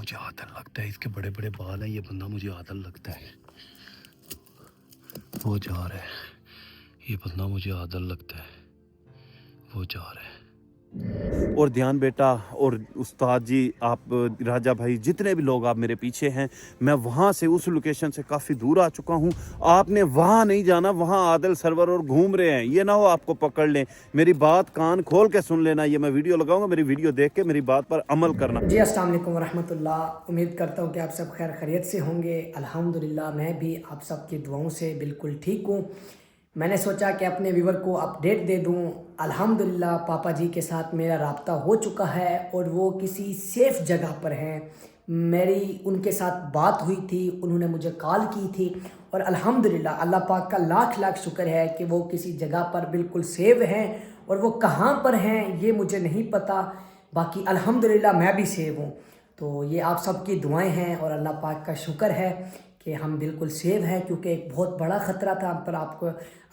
مجھے عادل لگتا ہے، اس کے بڑے بڑے بال ہیں، یہ بندہ مجھے عادل لگتا ہے. وہ جا رہا ہے، یہ بندہ مجھے عادل لگتا ہے، وہ جا رہا ہے. اور دھیان بیٹا اور استاد جی، آپ راجہ بھائی، جتنے بھی لوگ آپ میرے پیچھے ہیں، میں وہاں سے اس لوکیشن سے کافی دور آ چکا ہوں. آپ نے وہاں نہیں جانا، وہاں عادل سرور اور گھوم رہے ہیں، یہ نہ ہو آپ کو پکڑ لیں. میری بات کان کھول کے سن لینا، یہ میں ویڈیو لگاؤں گا، میری ویڈیو دیکھ کے میری بات پر عمل کرنا. جی السلام علیکم ورحمۃ اللہ. امید کرتا ہوں کہ آپ سب خیر خیریت سے ہوں گے. الحمدللہ میں بھی آپ سب کی دعاؤں سے بالکل ٹھیک ہوں. میں نے سوچا کہ اپنے ویور کو اپڈیٹ دے دوں. الحمدللہ پاپا جی کے ساتھ میرا رابطہ ہو چکا ہے اور وہ کسی سیف جگہ پر ہیں. میری ان کے ساتھ بات ہوئی تھی، انہوں نے مجھے کال کی تھی اور الحمدللہ اللہ پاک کا لاکھ لاکھ شکر ہے کہ وہ کسی جگہ پر بالکل سیو ہیں. اور وہ کہاں پر ہیں یہ مجھے نہیں پتہ، باقی الحمدللہ میں بھی سیو ہوں. تو یہ آپ سب کی دعائیں ہیں اور اللہ پاک کا شکر ہے کہ ہم بالکل سیو ہیں، کیونکہ ایک بہت بڑا خطرہ تھا ہم پر.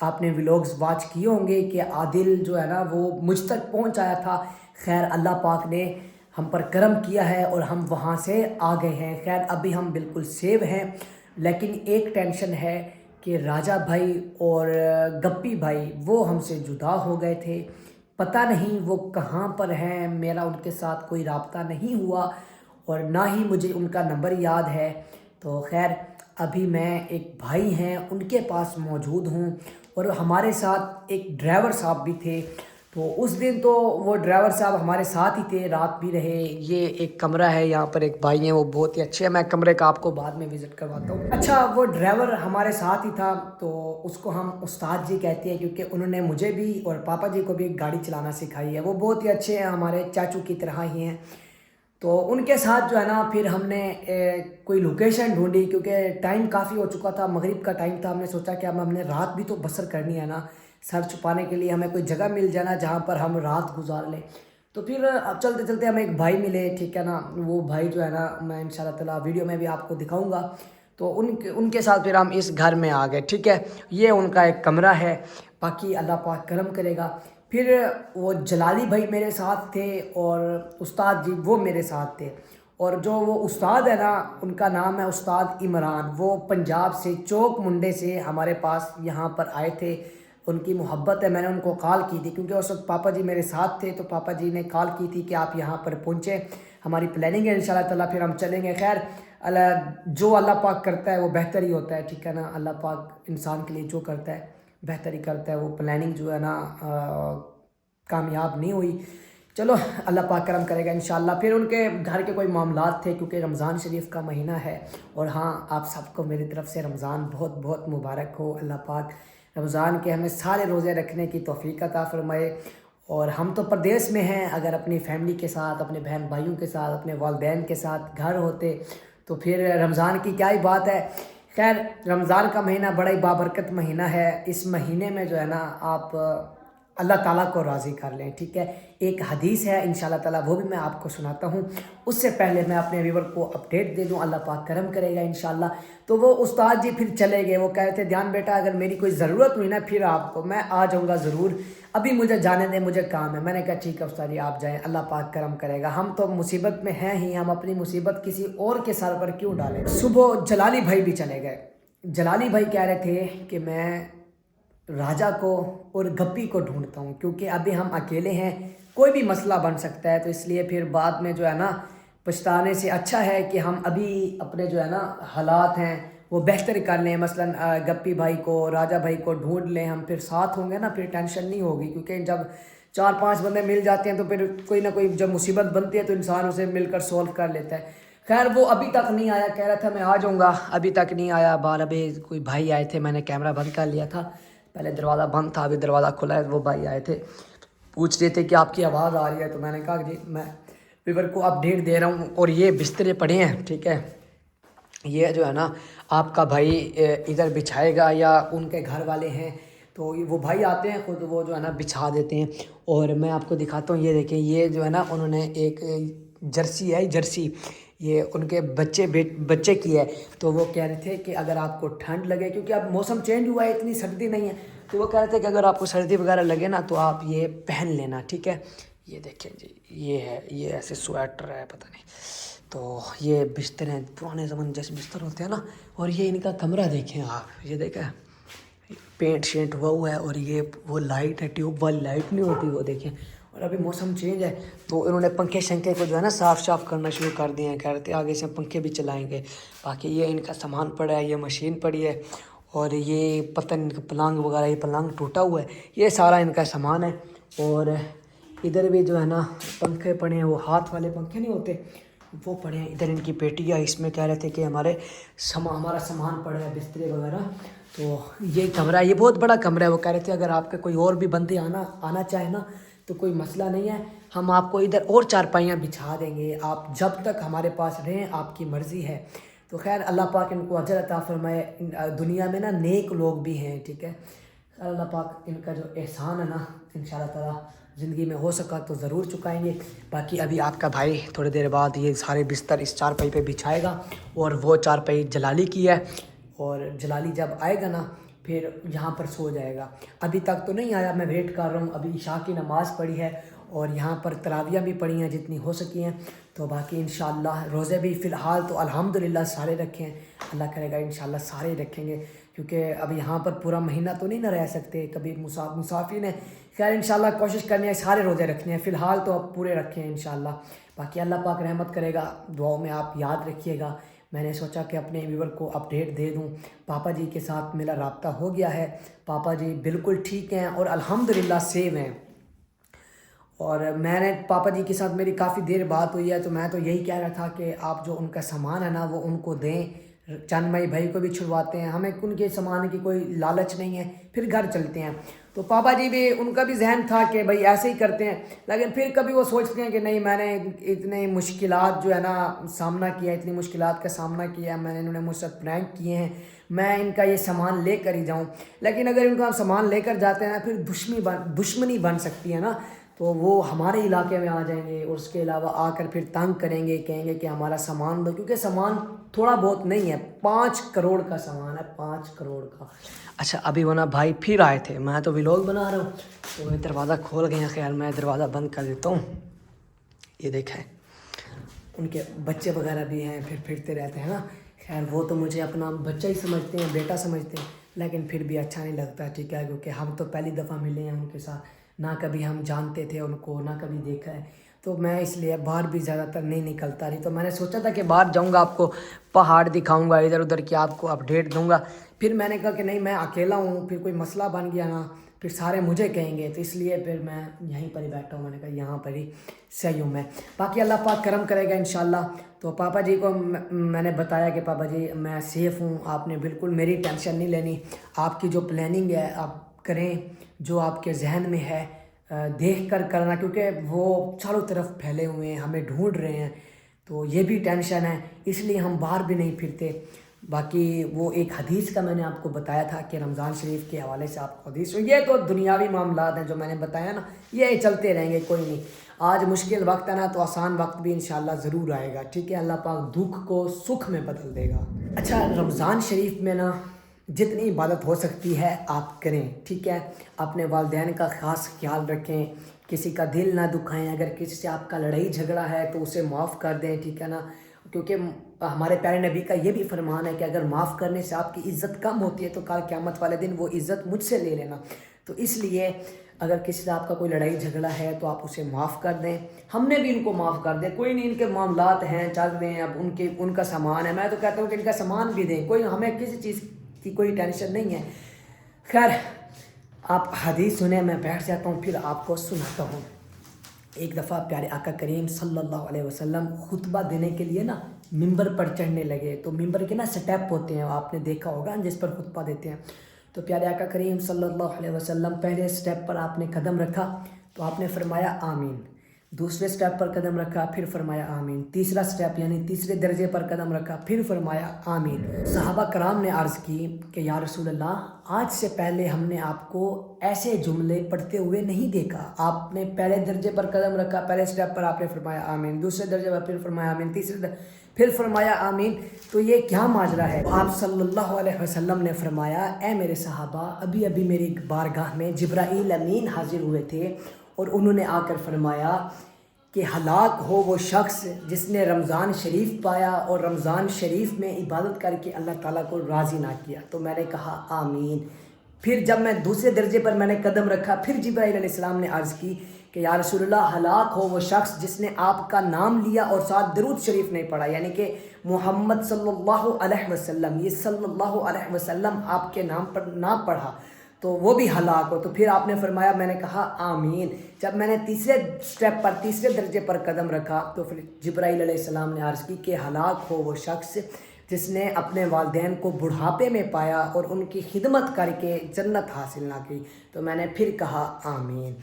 آپ نے ولاگز واچ کیے ہوں گے کہ عادل جو ہے نا وہ مجھ تک پہنچ آیا تھا. خیر اللہ پاک نے ہم پر کرم کیا ہے اور ہم وہاں سے آ گئے ہیں. خیر ابھی ہم بالکل سیو ہیں، لیکن ایک ٹینشن ہے کہ راجہ بھائی اور گپی بھائی وہ ہم سے جدا ہو گئے تھے. پتہ نہیں وہ کہاں پر ہیں، میرا ان کے ساتھ کوئی رابطہ نہیں ہوا اور نہ ہی مجھے ان کا نمبر یاد ہے. تو خیر ابھی میں ایک بھائی ہیں ان کے پاس موجود ہوں اور ہمارے ساتھ ایک ڈرائیور صاحب بھی تھے. تو اس دن تو وہ ڈرائیور صاحب ہمارے ساتھ ہی تھے، رات بھی رہے. یہ ایک کمرہ ہے، یہاں پر ایک بھائی ہیں وہ بہت ہی اچھے ہیں، میں کمرے کا آپ کو بعد میں وزٹ کرواتا ہوں. اچھا وہ ڈرائیور ہمارے ساتھ ہی تھا، تو اس کو ہم استاد جی کہتے ہیں کیونکہ انہوں نے مجھے بھی اور پاپا جی کو بھی گاڑی چلانا سکھائی ہے. وہ بہت ہی اچھے ہیں، ہمارے چاچو کی طرح ہی ہیں. تو ان کے ساتھ جو ہے نا پھر ہم نے کوئی لوکیشن ڈھونڈی کیونکہ ٹائم کافی ہو چکا تھا، مغرب کا ٹائم تھا. ہم نے سوچا کہ اب ہم نے رات بھی تو بسر کرنی ہے نا، سر چھپانے کے لیے ہمیں کوئی جگہ مل جانا جہاں پر ہم رات گزار لیں. تو پھر اب چلتے چلتے ہمیں ایک بھائی ملے، ٹھیک ہے نا. وہ بھائی جو ہے نا میں انشاءاللہ تعالیٰ ویڈیو میں بھی آپ کو دکھاؤں گا. تو ان کے ساتھ پھر ہم اس گھر میں آ گئے، ٹھیک ہے. یہ ان کا ایک کمرہ ہے، باقی اللہ پاک کرم کرے گا. پھر وہ جلالی بھائی میرے ساتھ تھے اور استاد جی وہ میرے ساتھ تھے. اور جو وہ استاد ہے نا ان کا نام ہے استاد عمران. وہ پنجاب سے چوک منڈے سے ہمارے پاس یہاں پر آئے تھے. ان کی محبت ہے، میں نے ان کو کال کی تھی کیونکہ اس وقت پاپا جی میرے ساتھ تھے. تو پاپا جی نے کال کی تھی کہ آپ یہاں پر پہنچیں، ہماری پلاننگ ہے انشاءاللہ تعالیٰ پھر ہم چلیں گے. خیر جو اللہ پاک کرتا ہے وہ بہتر ہی ہوتا ہے، ٹھیک ہے نا. اللہ پاک انسان کے لیے جو کرتا ہے بہتر ہی کرتا ہے. وہ پلاننگ جو ہے نا کامیاب نہیں ہوئی. چلو اللہ پاک کرم کرے گا انشاءاللہ. پھر ان کے گھر کے کوئی معاملات تھے کیونکہ رمضان شریف کا مہینہ ہے. اور ہاں آپ سب کو میری طرف سے رمضان بہت بہت مبارک ہو. اللہ پاک رمضان کے ہمیں سارے روزے رکھنے کی توفیق عطا فرمائے. اور ہم تو پردیس میں ہیں، اگر اپنی فیملی کے ساتھ، اپنے بہن بھائیوں کے ساتھ، اپنے والدین کے ساتھ گھر ہوتے تو پھر رمضان کی کیا ہی بات ہے. خیر رمضان کا مہینہ بڑا ہی بابرکت مہینہ ہے. اس مہینے میں جو ہے نا آپ اللہ تعالیٰ کو راضی کر لیں، ٹھیک ہے. ایک حدیث ہے انشاءاللہ تعالیٰ، وہ بھی میں آپ کو سناتا ہوں. اس سے پہلے میں اپنے ویور کو اپڈیٹ دے دوں، اللہ پاک کرم کرے گا انشاءاللہ. تو وہ استاد جی پھر چلے گئے. وہ کہہ رہے تھے دھیان بیٹا اگر میری کوئی ضرورت ہوئی نا پھر آپ کو میں آ جاؤں گا ضرور، ابھی مجھے جانے دیں، مجھے کام ہے. میں نے کہا ٹھیک ہے استاد جی آپ جائیں، اللہ پاک کرم کرے گا. ہم تو مصیبت میں ہیں ہی، ہم اپنی مصیبت کسی اور کے سر پر کیوں ڈالیں. صبح جلالی بھائی بھی چلے گئے. جلالی بھائی کہہ رہے تھے کہ میں راجہ کو اور گپی کو ڈھونڈتا ہوں کیونکہ ابھی ہم اکیلے ہیں، کوئی بھی مسئلہ بن سکتا ہے. تو اس لیے پھر بعد میں جو ہے نا پچھتانے سے اچھا ہے کہ ہم ابھی اپنے جو ہے نا حالات ہیں وہ بہتر کر لیں. مثلا گپی بھائی کو، راجہ بھائی کو ڈھونڈ لیں، ہم پھر ساتھ ہوں گے نا پھر ٹینشن نہیں ہوگی. کیونکہ جب 4-5 بندے مل جاتے ہیں تو پھر کوئی نہ کوئی جب مصیبت بنتی ہے تو انسان اسے مل کر سولو کر لیتا ہے. خیر وہ ابھی تک نہیں آیا، کہہ رہا تھا میں آ جاؤں گا، ابھی تک نہیں آیا. بار ابھی کوئی بھائی آئے تھے، میں نے کیمرہ بند کر لیا تھا، پہلے دروازہ بند تھا ابھی دروازہ کھلا ہے. وہ بھائی آئے تھے، پوچھ رہے تھے کہ آپ کی آواز آ رہی ہے. تو میں نے کہا جی میں ویور کو اپڈیٹ دے رہا ہوں. اور یہ بسترے پڑے ہیں، ٹھیک ہے. یہ جو ہے نا آپ کا بھائی ادھر بچھائے گا یا ان کے گھر والے ہیں تو وہ بھائی آتے ہیں خود، وہ جو ہے نا بچھا دیتے ہیں. اور میں آپ کو دکھاتا ہوں، یہ دیکھیں یہ جو ہے نا انہوں نے ایک جرسی ہے، جرسی یہ ان کے بچے کی ہے. تو وہ کہہ رہے تھے کہ اگر آپ کو ٹھنڈ لگے، کیونکہ اب موسم چینج ہوا ہے، اتنی سردی نہیں ہے، تو وہ کہہ رہے تھے کہ اگر آپ کو سردی وغیرہ لگے نا تو آپ یہ پہن لینا، ٹھیک ہے. یہ دیکھیں جی یہ ہے، یہ ایسے سویٹر ہے پتہ نہیں. تو یہ بستر ہیں پرانے زمانے جیسے بستر ہوتے ہیں نا. اور یہ ان کا کمرہ دیکھیں آپ, یہ دیکھیں پینٹ شینٹ ہوا ہے. اور یہ وہ لائٹ ہے, ٹیوب والی لائٹ نہیں ہوتی, وہ دیکھیں. اور ابھی موسم چینج ہے تو انہوں نے پنکھے شنکھے کو جو ہے نا صاف کرنا شروع کر دیے ہیں. کہہ رہے تھے آگے سے ہم پنکھے بھی چلائیں گے. باقی یہ ان کا سامان پڑا ہے, یہ مشین پڑی ہے, اور یہ پتہ نہیں ان کا پلانگ وغیرہ, یہ پلانگ ٹوٹا ہوا ہے, یہ سارا ان کا سامان ہے. اور ادھر بھی جو ہے نا پنکھے پڑے ہیں, وہ ہاتھ والے پنکھے نہیں ہوتے وہ پڑے ہیں. ادھر ان کی پیٹی ہے, اس میں کہہ رہے تھے کہ ہمارا سامان پڑا ہے, بسترے وغیرہ. تو یہ کمرہ, یہ بہت بڑا کمرہ ہے. وہ کہہ رہے تھے اگر آپ کے کوئی اور بھی بندے آنا چاہے نا تو کوئی مسئلہ نہیں ہے, ہم آپ کو ادھر اور چارپائیاں بچھا دیں گے, آپ جب تک ہمارے پاس رہیں آپ کی مرضی ہے. تو خیر اللہ پاک ان کو اجر عطا فرمائے. دنیا میں نا نیک لوگ بھی ہیں, ٹھیک ہے. اللہ پاک ان کا جو احسان ہے نا انشاءاللہ تعالیٰ زندگی میں ہو سکا تو ضرور چکائیں گے. باقی ابھی آپ کا بھائی تھوڑی دیر بعد یہ سارے بستر اس چارپائی پہ بچھائے گا, اور وہ چارپائی جلالی کی ہے, اور جلالی جب آئے گا نا پھر یہاں پر سو جائے گا. ابھی تک تو نہیں آیا, میں ویٹ کر رہا ہوں. ابھی عشاء کی نماز پڑھی ہے اور یہاں پر تراویح بھی پڑھی ہیں جتنی ہو سکی ہیں. تو باقی انشاءاللہ روزے بھی فی الحال تو الحمدللہ سارے رکھے ہیں. اللہ کرے گا انشاءاللہ سارے رکھیں گے, کیونکہ اب یہاں پر پورا مہینہ تو نہیں نہ رہ سکتے, کبھی مسافر نے. خیر انشاءاللہ کوشش کرنی ہے سارے روزے رکھنے ہیں. فی الحال تو اب پورے رکھے ہیں انشاءاللہ. باقی اللہ پاک رحمت کرے گا. دعاؤں میں آپ یاد رکھیے گا. میں نے سوچا کہ اپنے ویور کو اپڈیٹ دے دوں. پاپا جی کے ساتھ میرا رابطہ ہو گیا ہے, پاپا جی بالکل ٹھیک ہیں اور الحمدللہ سیو ہیں. اور میں نے پاپا جی کے ساتھ میری کافی دیر بات ہوئی ہے, تو میں تو یہی کہہ رہا تھا کہ آپ جو ان کا سامان ہے نا وہ ان کو دیں. چند مئی بھائی کو بھی چھڑواتے ہیں, ہمیں ان کے سامان کی کوئی لالچ نہیں ہے, پھر گھر چلتے ہیں. تو پاپا جی بھی, ان کا بھی ذہن تھا کہ بھائی ایسے ہی کرتے ہیں, لیکن پھر کبھی وہ سوچتے ہیں کہ نہیں میں نے اتنی مشکلات جو ہے نا سامنا کیا, اتنی مشکلات کا سامنا کیا, میں نے انہوں نے مجھ سے پرینک کیے ہیں, میں ان کا یہ سامان لے کر ہی جاؤں. لیکن اگر ان کا سامان لے کر جاتے ہیں نا پھر دشمنی بن سکتی ہے نا, تو وہ ہمارے علاقے میں آ جائیں گے, اور اس کے علاوہ آ کر پھر تنگ کریں گے, کہیں گے کہ ہمارا سامان دو, کیونکہ سامان تھوڑا بہت نہیں ہے, 5 کروڑ کا سامان ہے, 5 کروڑ کا. اچھا ابھی وہ نا بھائی پھر آئے تھے, میں تو ولاگ بنا رہا ہوں تو وہ دروازہ کھول گئے ہیں. خیر میں دروازہ بند کر دیتا ہوں. یہ دیکھیں ان کے بچے وغیرہ بھی ہیں, پھر پھرتے رہتے ہیں نا. خیر وہ تو مجھے اپنا بچہ ہی سمجھتے ہیں, بیٹا سمجھتے ہیں, لیکن پھر بھی اچھا نہیں لگتا, ٹھیک ہے, کیونکہ ہم تو پہلی دفعہ ملے ہیں ان کے ساتھ, نہ کبھی ہم جانتے تھے ان کو, نہ کبھی دیکھا ہے. تو میں اس لیے باہر بھی زیادہ تر نہیں نکلتا رہی. تو میں نے سوچا تھا کہ باہر جاؤں گا, آپ کو پہاڑ دکھاؤں گا ادھر ادھر کی, آپ کو اپڈیٹ دوں گا. پھر میں نے کہا کہ نہیں میں اکیلا ہوں, پھر کوئی مسئلہ بن گیا نا پھر سارے مجھے کہیں گے, تو اس لیے پھر میں یہیں پر ہی بیٹھا ہوں. میں نے کہا یہاں پر ہی صحیح ہوں میں. باقی اللہ پاک کرم کرے گا انشاءاللہ. تو پاپا جی کو میں نے بتایا کہ پاپا جی میں سیف ہوں, آپ نے بالکل میری ٹینشن نہیں لینی, آپ کی جو پلاننگ ہے آپ کریں, جو آپ کے ذہن میں ہے دیکھ کر کرنا, کیونکہ وہ چاروں طرف پھیلے ہوئے ہیں, ہمیں ڈھونڈ رہے ہیں. تو یہ بھی ٹینشن ہے, اس لیے ہم باہر بھی نہیں پھرتے. باقی وہ ایک حدیث کا میں نے آپ کو بتایا تھا کہ رمضان شریف کے حوالے سے آپ کو حدیث, یہ تو دنیاوی معاملات ہیں جو میں نے بتایا نا, یہ چلتے رہیں گے, کوئی نہیں. آج مشکل وقت ہے نا تو آسان وقت بھی انشاءاللہ ضرور آئے گا, ٹھیک ہے. اللہ پاک دکھ کو سکھ میں بدل دے گا. اچھا رمضان شریف میں نا جتنی عبادت ہو سکتی ہے آپ کریں, ٹھیک ہے. اپنے والدین کا خاص خیال رکھیں, کسی کا دل نہ دکھائیں, اگر کسی سے آپ کا لڑائی جھگڑا ہے تو اسے معاف کر دیں, ٹھیک ہے نا. کیونکہ ہمارے پیارے نبی کا یہ بھی فرمان ہے کہ اگر معاف کرنے سے آپ کی عزت کم ہوتی ہے تو کل قیامت والے دن وہ عزت مجھ سے لے لینا. تو اس لیے اگر کسی سے آپ کا کوئی لڑائی جھگڑا ہے تو آپ اسے معاف کر دیں. ہم نے بھی ان کو معاف کر دیں, کوئی نہیں, ان کے معاملات ہیں چل رہے ہیں, اب ان کا سامان ہے, میں تو کہتا ہوں کہ ان کا سامان بھی دیں, کوئی ہمیں کسی چیز کی کوئی ٹینشن نہیں ہے. خیر آپ حدیث سنیں, میں بیٹھ جاتا ہوں پھر آپ کو سناتا ہوں. ایک دفعہ پیارے آقا کریم صلی اللہ علیہ وسلم خطبہ دینے کے لیے نا ممبر پر چڑھنے لگے. تو ممبر کے نا سٹیپ ہوتے ہیں, آپ نے دیکھا ہوگا جس پر خطبہ دیتے ہیں. تو پیارے آقا کریم صلی اللہ علیہ وسلم پہلے سٹیپ پر آپ نے قدم رکھا تو آپ نے فرمایا آمین. دوسرے سٹیپ پر قدم رکھا, پھر فرمایا آمین. تیسرا سٹیپ یعنی تیسرے درجے پر قدم رکھا, پھر فرمایا آمین. صحابہ کرام نے عرض کی کہ یا رسول اللہ, آج سے پہلے ہم نے آپ کو ایسے جملے پڑھتے ہوئے نہیں دیکھا. آپ نے پہلے درجے پر قدم رکھا, پہلے سٹیپ پر آپ نے فرمایا آمین, دوسرے درجے پر پھر فرمایا آمین, تیسرے پھر فرمایا آمین. تو یہ کیا ماجرا ہے؟ آپ صلی اللہ علیہ وسلم نے فرمایا اے میرے صحابہ, ابھی ابھی میری بارگاہ میں جبرائیل امین حاضر ہوئے تھے, اور انہوں نے آ کر فرمایا کہ ہلاک ہو وہ شخص جس نے رمضان شریف پایا اور رمضان شریف میں عبادت کر کے اللہ تعالیٰ کو راضی نہ کیا. تو میں نے کہا آمین. پھر جب میں دوسرے درجے پر میں نے قدم رکھا, پھر جبرائیل علیہ السلام نے عرض کی کہ یا رسول اللہ ہلاک ہو وہ شخص جس نے آپ کا نام لیا اور ساتھ درود شریف نہیں پڑھا, یعنی کہ محمد صلی اللہ علیہ وسلم, یہ صلی اللہ علیہ وسلم آپ کے نام پر نہ پڑھا تو وہ بھی ہلاک ہو. تو پھر آپ نے فرمایا, میں نے کہا آمین. جب میں نے تیسرے سٹیپ پر, تیسرے درجے پر قدم رکھا تو پھر جبرائیل علیہ السلام نے عرض کی کہ ہلاک ہو وہ شخص جس نے اپنے والدین کو بڑھاپے میں پایا اور ان کی خدمت کر کے جنت حاصل نہ کی. تو میں نے پھر کہا آمین.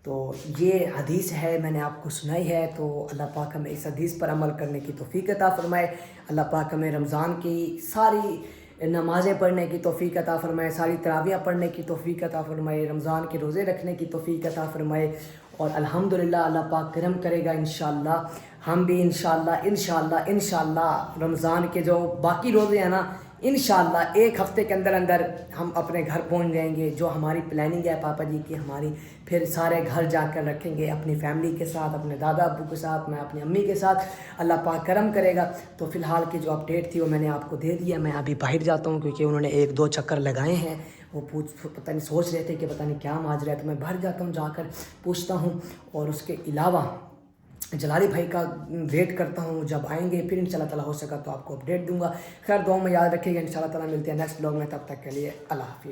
تو یہ حدیث ہے, میں نے آپ کو سنائی ہے. تو اللہ پاک ہمیں اس حدیث پر عمل کرنے کی توفیق عطا فرمائے. اللہ پاک ہمیں رمضان کی ساری نمازیں پڑھنے کی توفیق عطا فرمائے, ساری تراویح پڑھنے کی توفیق عطا فرمائے, رمضان کے روزے رکھنے کی توفیق عطا فرمائے. اور الحمدللہ اللہ پاک کرم کرے گا انشاءاللہ ہم بھی انشاءاللہ رمضان کے جو باقی روزے ہیں نا, انشاءاللہ ایک ہفتے کے اندر اندر ہم اپنے گھر پہنچ جائیں گے. جو ہماری پلاننگ ہے پاپا جی کی, ہماری پھر سارے گھر جا کر رکھیں گے اپنی فیملی کے ساتھ, اپنے دادا ابو کے ساتھ, میں اپنی امی کے ساتھ. اللہ پاک کرم کرے گا. تو فی الحال کی جو اپڈیٹ تھی وہ میں نے آپ کو دے دیا. میں ابھی باہر جاتا ہوں کیونکہ انہوں نے 1-2 چکر لگائے ہیں. وہ پتہ نہیں سوچ رہے تھے کہ پتہ نہیں کیا ماجرا ہے. تو میں باہر جاتا ہوں, جا کر پوچھتا ہوں. اور اس کے علاوہ جلالی بھائی کا ویٹ کرتا ہوں, جب آئیں گے پھر انشاءاللہ تعالیٰ ہو سکا تو آپ کو اپڈیٹ دوں گا. خیر دعاؤں میں یاد رکھیے گا. انشاءاللہ تعالیٰ ملتے ہیں نیکسٹ بلاگ میں. تب تک کے لیے اللہ حافظ.